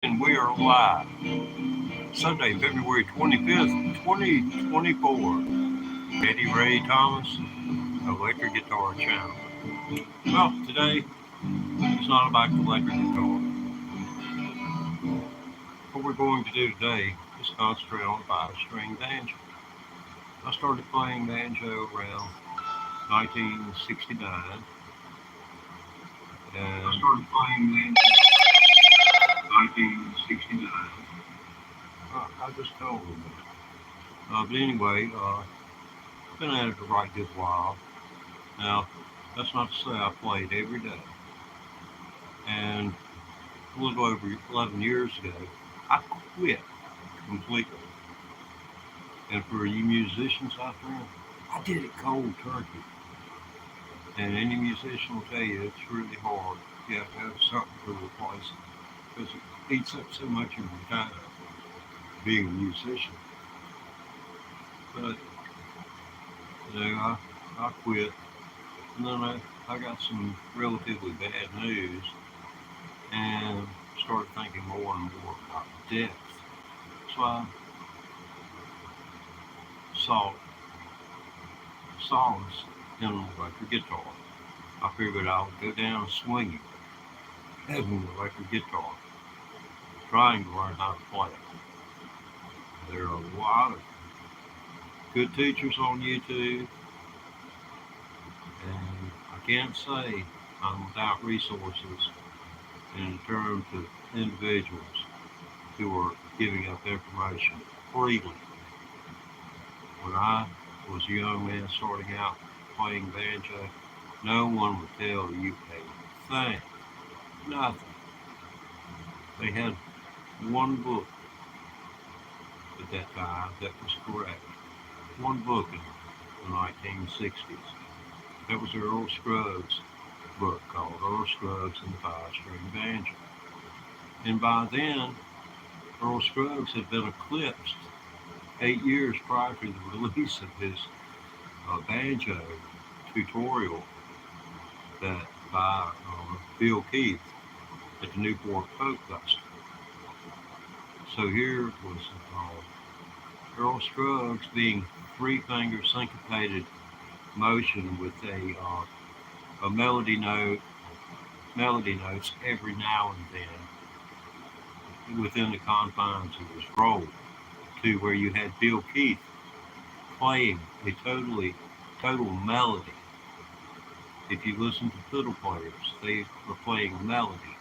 And we are live. Sunday, February 25th, 2024. Eddie Ray Thomas, Electric Guitar Channel. Well, today it's not about the electric guitar. What we're going to do today is concentrate on 5-string banjo. I started playing banjo around 1969, and I started playing banjo 1969. I just told them that. But anyway, been at it a right good while. Now, that's not to say I played every day. And a little over 11 years ago, I quit completely. And for you musicians out there, I did it cold turkey. And any musician will tell you it's really hard. You have to have something to replace it because it eats up so much of your time being a musician. But, I quit. And then I got some relatively bad news and started thinking more and more about death. So I saw songs in an electric guitar. I figured I would go down swinging as an electric guitar, trying to learn how to play it. There are a lot of good teachers on YouTube, and I can't say I'm without resources in terms of individuals who are giving up information freely. When I was a young man starting out playing banjo, no one would tell you a thing, nothing. They had one book at that time that was correct. One book in the 1960s. That was Earl Scruggs' book called Earl Scruggs and the Five-String Banjo. And by then, Earl Scruggs had been eclipsed 8 years prior to the release of his banjo tutorial that by Bill Keith at the Newport Folk Festival. So here was Earl Scruggs being three finger syncopated motion with a melody notes every now and then within the confines of his role, to where you had Bill Keith playing a total melody. If you listen to fiddle players, they were playing melody,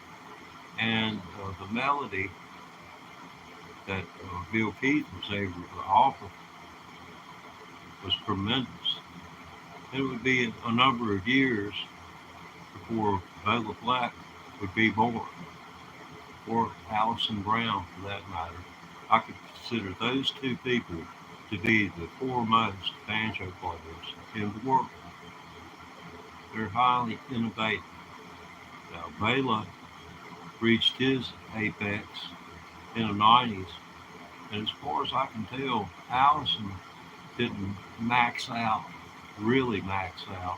and the melody that Bill Keith was able to offer was tremendous. It would be a number of years before Bela Fleck would be born, or Allison Brown for that matter. I could consider those two people to be the foremost banjo players in the world. They're highly innovative. Now, Bela reached his apex in the 90s, and as far as I can tell, Allison didn't max out, really max out,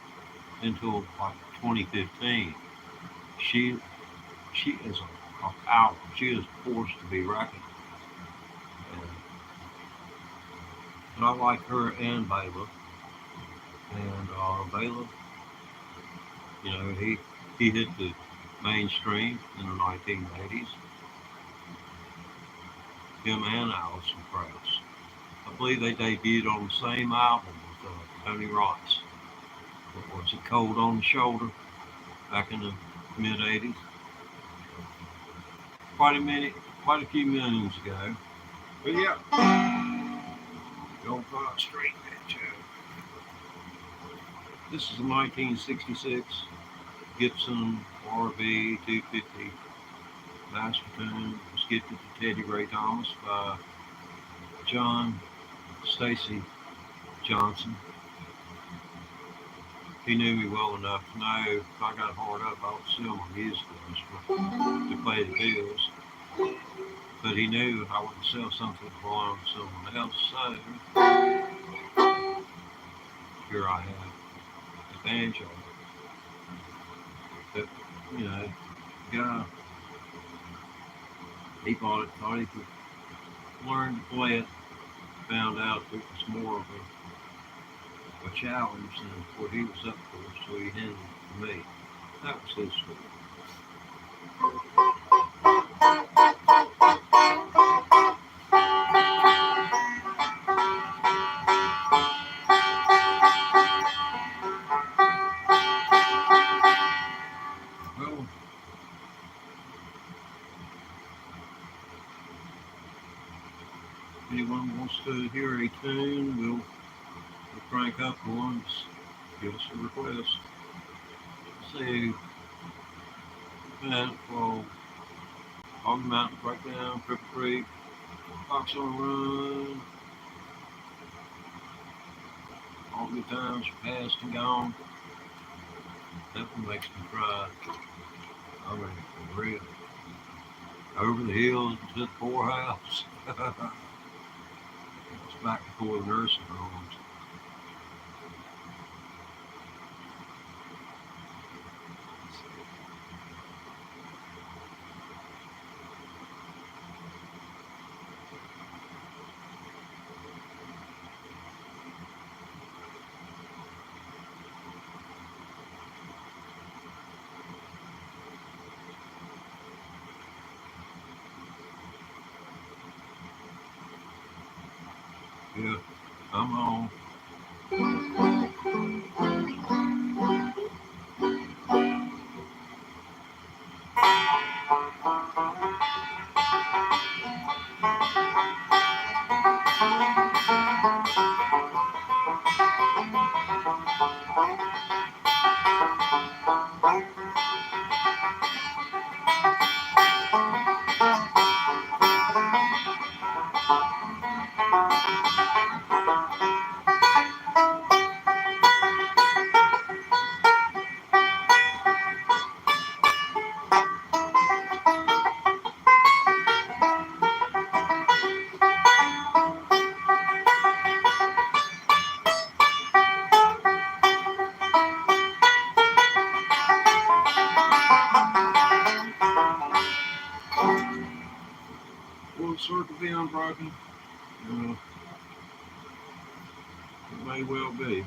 until like 2015. She she is a power. She is a force to be reckoned with. And I like her and Bela. And Bela, he hit the mainstream in the 1980s. Him and Alison Krauss. I believe they debuted on the same album with Tony Rice. What was it, Cold on the Shoulder, back in the mid 80s? Quite a few millions ago. But yeah, don't fly straight, Banjo. This is a 1966 Gibson RB 250 master tune. It was gifted to Teddy Ray Thomas by John Stacy Johnson. He knew me well enough to know if I got hard up, I would sell my music to pay the bills. But he knew I wouldn't sell something that belonged to someone else. So here I have a banjo that, you know, guy He bought it, thought he could learn to play it, found out it was more of a challenge than what he was up for, so he handed it to me. That was his story. Well, if anyone wants to hear a tune, we'll crank up one. Just give us a request. See, well, Hog Mountain Breakdown, Cripple Creek, Fox on the Run, all good times past and gone. That one makes me cry. I mean, for real. Over the hills to the poorhouse. It's back before the nursing homes. Yeah, I'm on. Will the circle be unbroken? Uh, it may well be.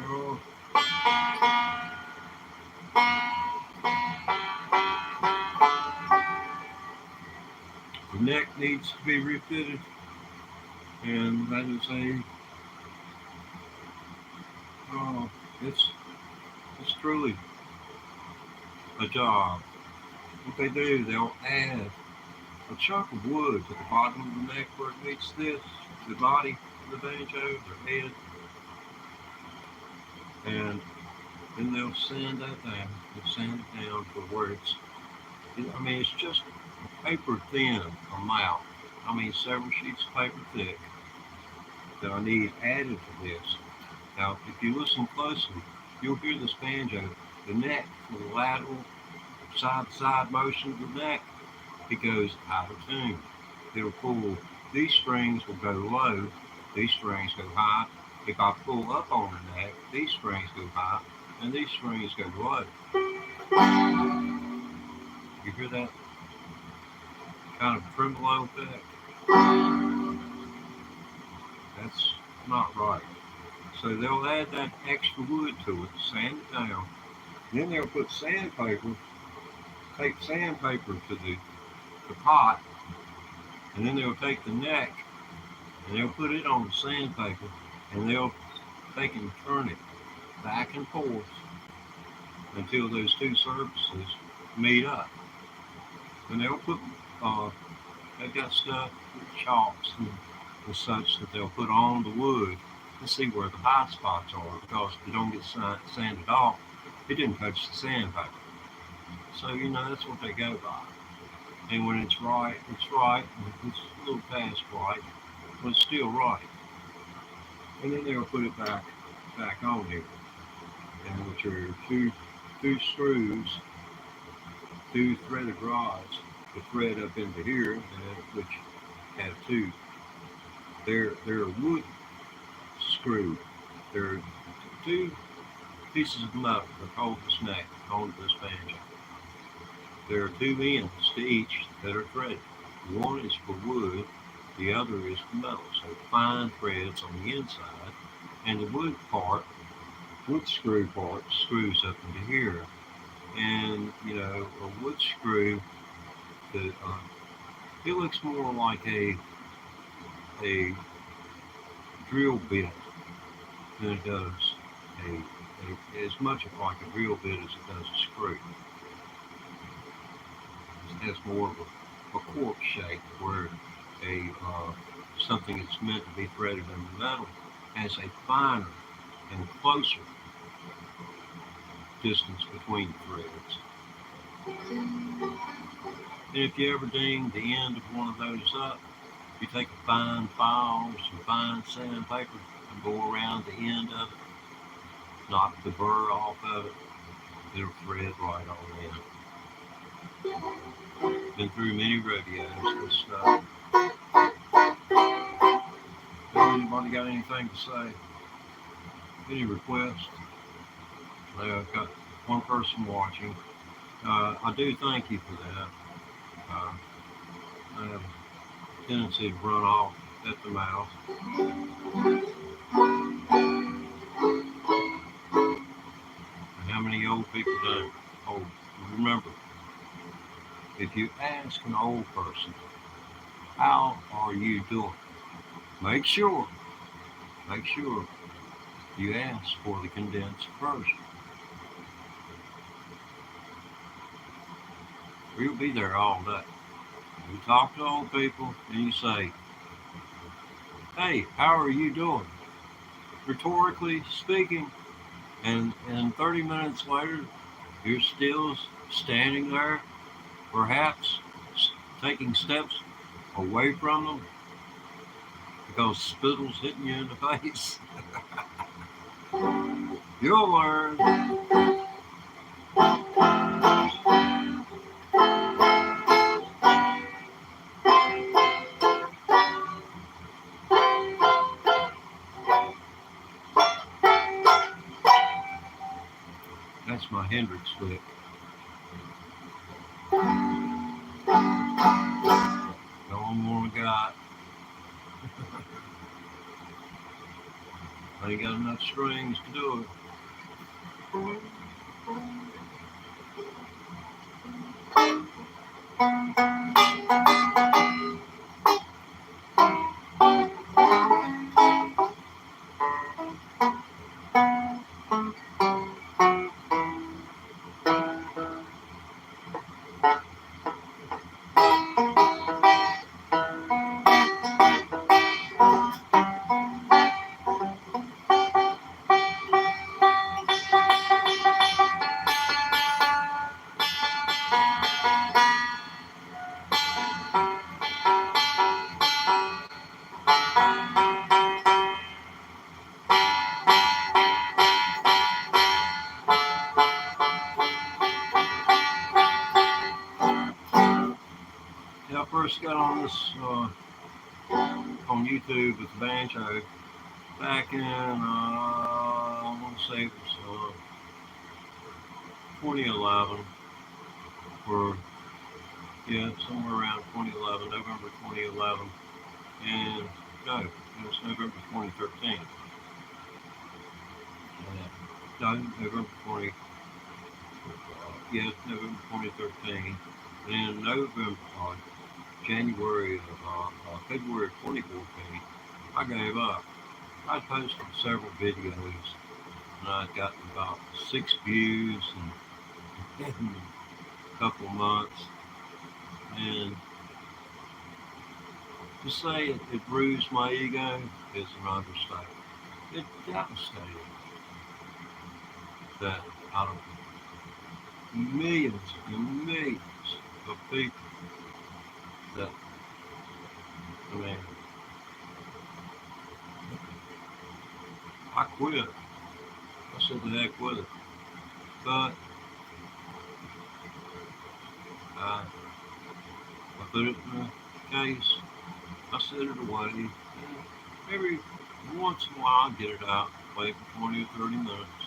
Well, the neck needs to be refitted, and that is uh, it's, it's truly a job. What they do, they'll add a chunk of wood at the bottom of the neck where it meets the body of the banjo, their head, and then they'll sand that down. They'll sand it down to where I mean, it's just a paper thin amount. I mean, several sheets of paper thick that I need added to this. Now, if you listen closely, you'll hear this banjo, the neck, the lateral side-to-side motion of the neck, it goes out of tune. It'll pull, these strings will go low, these strings go high. If I pull up on the neck, these strings go high, and these strings go low. You hear that kind of tremolo effect? That's not right. So they'll add that extra wood to it, sand it down. Then they'll put tape sandpaper to the pot, and then they'll take the neck and they'll put it on the sandpaper, and they'll take and turn it back and forth until those two surfaces meet up. And they'll put, they've got stuff, chalks and such that they'll put on the wood to see where the high spots are, because if you don't get sanded off, it didn't touch the sandpaper. So, that's what they go by. And when it's right, it's right. And it's a little past right, but it's still right. And then they'll put it back on here. And which are two screws, two threaded rods to thread up into here, which have two. They're a wood screw. They're two pieces of metal that hold this neck onto this banjo. There are two ends to each that are threaded. One is for wood, the other is for metal. So fine threads on the inside, and the wood screw part screws up into here. And a wood screw that it looks more like a drill bit than it does as much like a drill bit as it does a screw. It has more of a cork shape, where something that's meant to be threaded in the metal has a finer and closer distance between threads. And if you ever ding the end of one of those up, you take a fine file or some fine sandpaper and go around the end of it, knock the burr off of it, it'll thread right on in. Been through many rodeos and stuff. Anybody got anything to say? Any requests? I've got one person watching. I do thank you for that. I have a tendency to run off at the mouth. And how many old people don't? Oh, remember, if you ask an old person, how are you doing? Make sure you ask for the condensed version. We'll be there all day. You talk to old people and you say, hey, how are you doing? Rhetorically speaking, and 30 minutes later, you're still standing there, perhaps taking steps away from them because spittle's hitting you in the face. You'll learn. That's my Hendrix lick. The only one I got. I ain't got enough strings to do it. got on this on YouTube with the banjo back in I want to say it was 2011, or yeah, somewhere around 2011, November 2011, and no, it was November 2013. No, November 20, yeah, November 2013, and in November, January of February 2014, I gave up. I posted several videos, and I got about 6 views in a couple of months. And to say it bruised my ego is an understatement. It devastated that out of millions and millions of people that, I mean, I quit. I said the heck with it. But I, I put it in the case. I set it away. And every once in a while I get it out, play for 20 or 30 minutes.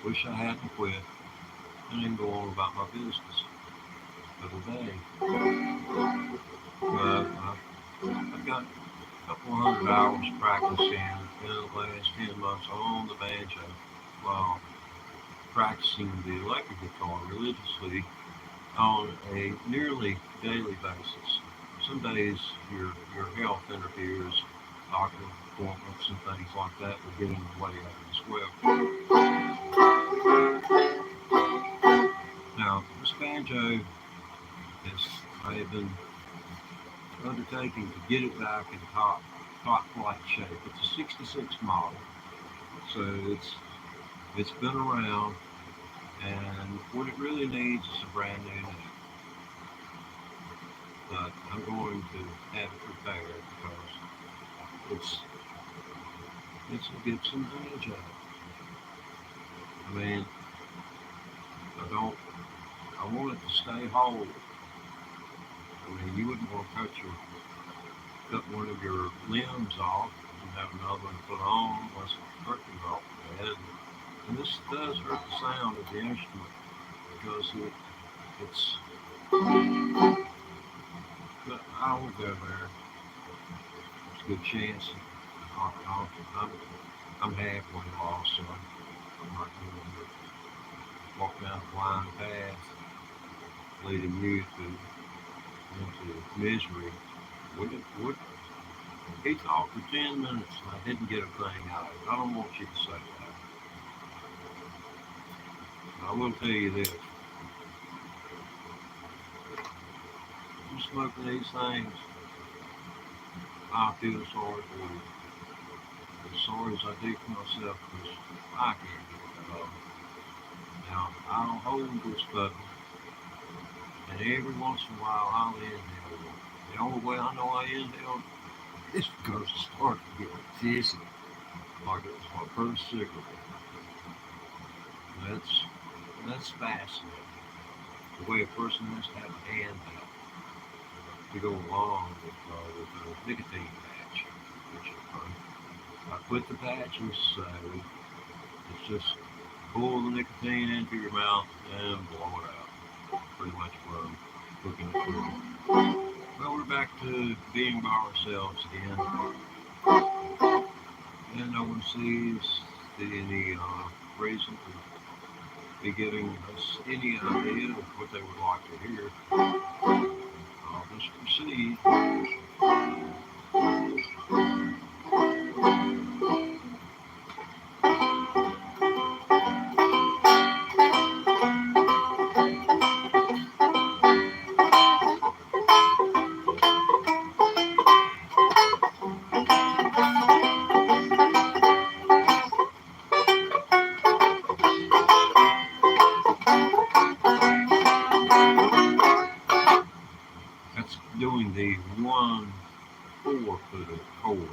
Wish I hadn't quit and then go on about my business for the day. But I've got a couple hundred hours practicing in the last 10 months on the banjo while practicing the electric guitar religiously on a nearly daily basis. Some days your health interferes, doctor appointments and things like that will get in the way of it as well. Now, this banjo is I have been undertaking to get it back in top flight shape. It's a '66 model, so it's been around, and what it really needs is a brand new neck. But I'm going to have it repaired because it's it's a Gibson Banjo. I mean, I don't. I want it to stay whole. I mean, you wouldn't want to cut one of your limbs off and have another one put on unless it's hurting off the head. And this does hurt the sound of the instrument because it's. But I will go there. There's a good chance. I'm, I'm halfway lost, so I'm not going to walk down a blind path leading you into misery. Would he talked for 10 minutes and I didn't get a thing out of it. I don't want you to say that. I will tell you this. You smoking these things, I feel sorry for you. As sorry as I do for myself because I can't get that off. Now, I'll hold this button and every once in a while I'll inhale one. The only way I know I inhale is because I start to get dizzy, like it was my first cigarette. That's fascinating. The way a person has to have a hand out to go along with a nicotine patch, which is fun. I put the patch and say it's just pull the nicotine into your mouth and blow it out. Pretty much what I'm looking at doing. Well, we're back to being by ourselves again, and no one sees any reason to be giving us any idea of what they would like to hear. I'll just proceed. That's doing the 1/4 of the chord.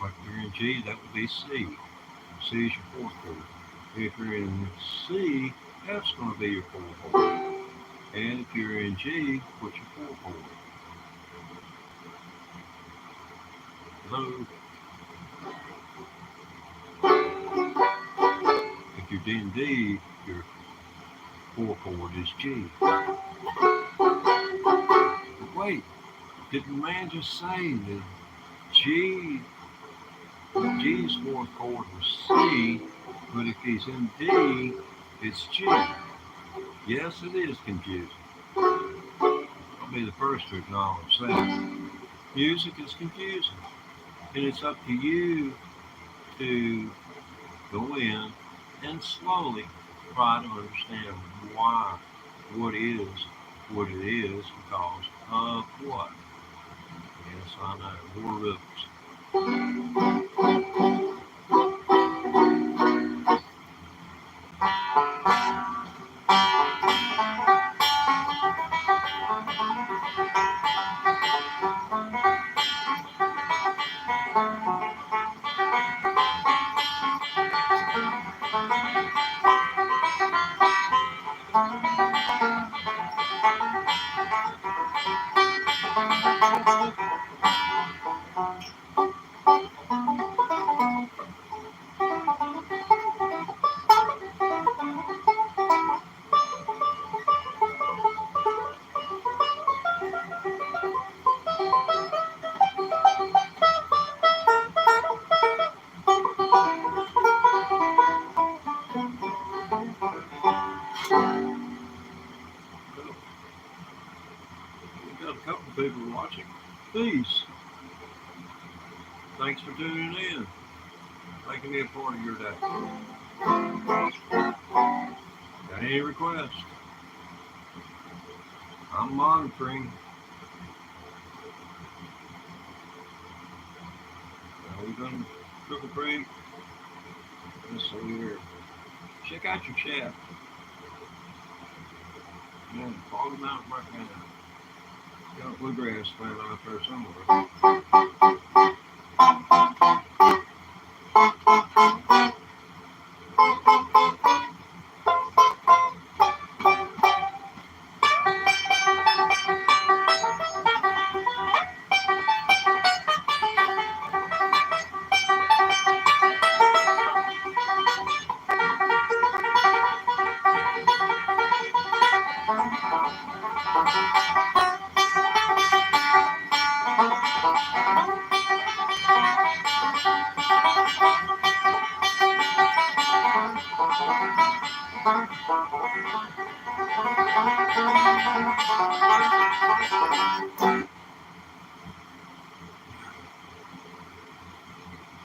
Like you're in G, that would be C. C is your fourth chord. If you're in C, F's going to be your 4/4. And if you're in G, what's your 4/4? Hello? If you're in D, your 4/4 is G. But wait, did the man just say that G, G's 4/4 is C, but if he's in D, it's G? Yes, it is confusing. I'll be the first to acknowledge that. Music is confusing, and it's up to you to go in and slowly try to understand why, what is what it is, because of what. Yes, I know, more riddles. Well, we've got a couple of people watching. Please, thanks for tuning in, making me a part of your day. Got any requests? I'm monitoring. Are we going to Triple Creek? Let's see here. Check out your chat. Yeah, Foggy Mountain right now. Got a bluegrass playing out there somewhere.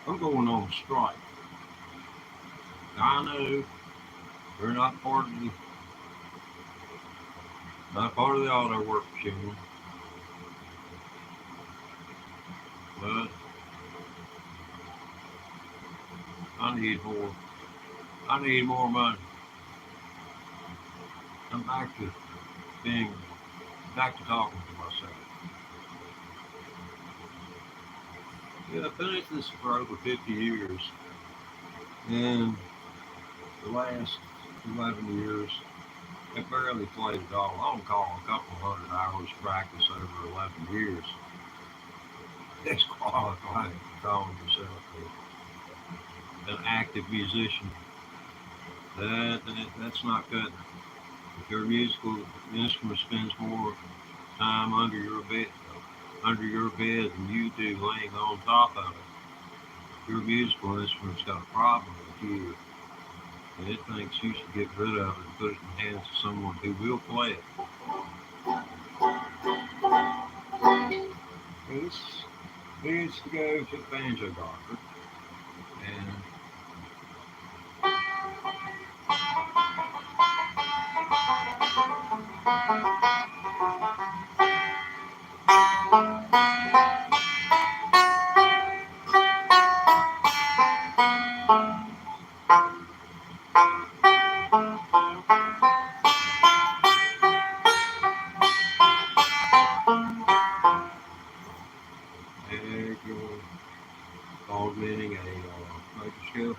I'm going on strike. I know we're not part of the auto work machine, but I need more. I need more money. I'm being back to talking to myself. Yeah, I've been at this for over 50 years, and the last 11 years, I barely played at all. I don't call a couple hundred hours practice over 11 years. That's qualifying for calling yourself an active musician. That's not good. If your musical instrument spends more time under your bed than you do laying on top of it, your musical instrument's got a problem with you, and it thinks you should get rid of it and put it in the hands of someone who will play it. This needs to go to the banjo doctor, and you're augmenting a major scale.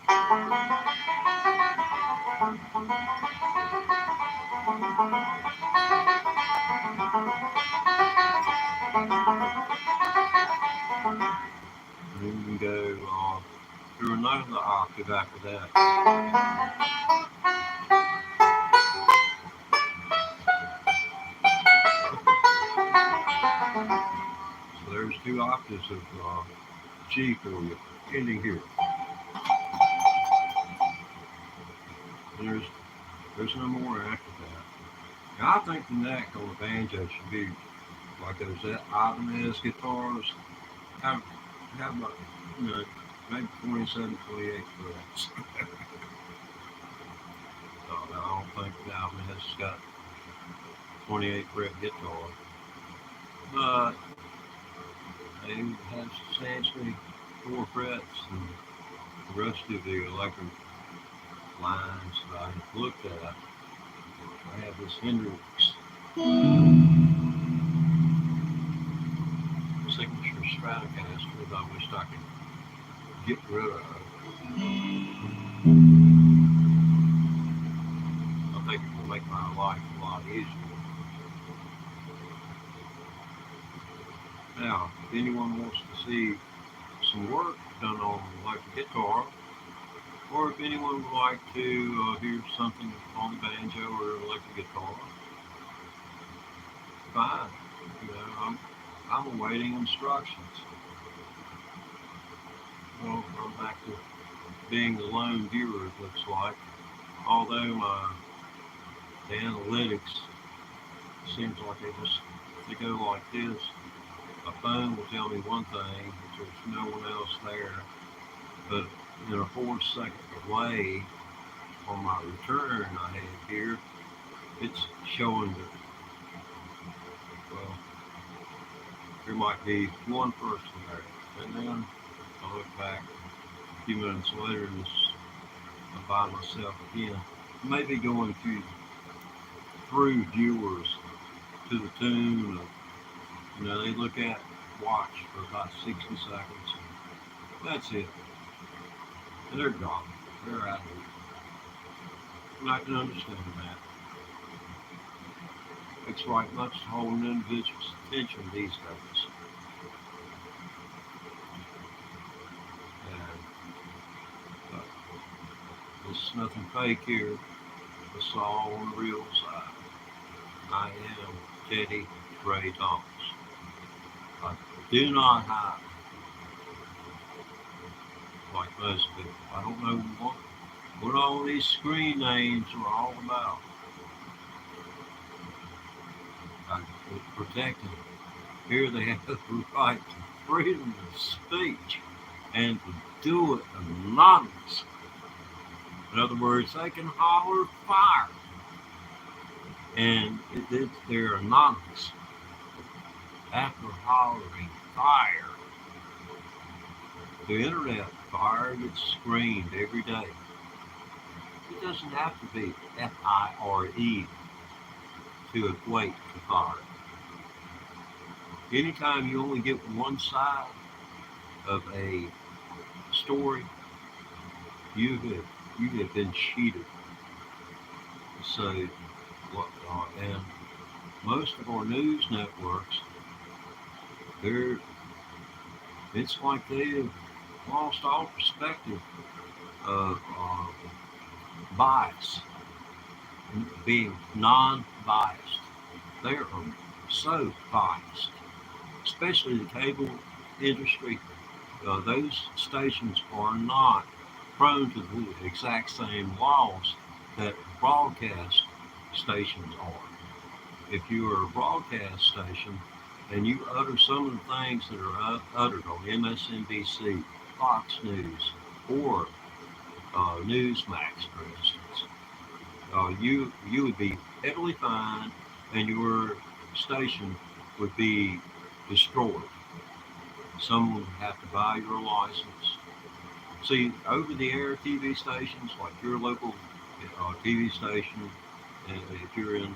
effective after that. So there's two octaves of G for you, ending here. And there's no more after that. Now I think the neck on the banjo should be like those Ibanez guitars. Have about, you know, maybe 27, 28 frets. So I don't think the Ibanez has got 28 fret guitar, but they have substantially more frets than the rest of the electric lines that I have looked at. I have this Hendrix signature Stratocaster that I wish I could get rid of. I think it will make my life a lot easier. Now, if anyone wants to see some work done on electric guitar, or if anyone would like to hear something on the banjo or electric guitar, fine. You know, I'm awaiting instructions. Well, I'm back to being the lone viewer, it looks like. Although the analytics seems like they go like this. A phone will tell me one thing, if there's no one else there, but in a 4-second delay on my return I have here, it's showing that, well, there might be one person there. And then I look back a few minutes later and I'm by myself again. Maybe going through viewers to the tune of, you know, they look at watch for about 60 seconds. That's it. And they're gone. They're out of it. And I can understand that. It's like much to hold an individual's attention these days. And there's nothing fake here. It's all on the real side. I am Teddy Ray Thomas. I do not hide like most people. I don't know what all these screen names are all about. I was protecting them. Here they have the right to freedom of speech and to do it anonymously. In other words, they can holler fire, and they're anonymous. After hollering fire, the internet fire gets screened every day. It doesn't have to be F-I-R-E to equate to fire. Anytime you only get one side of a story, you have been cheated. So, and most of our news networks, it's like they've lost all perspective of bias, being non-biased. They are so biased, especially the cable industry. Those stations are not prone to the exact same laws that broadcast stations are. If you are a broadcast station and you utter some of the things that are uttered on MSNBC, Fox News, or Newsmax, for instance, you would be heavily fined and your station would be destroyed. Someone would have to buy your license. See, over-the-air TV stations, like your local TV station, if you're in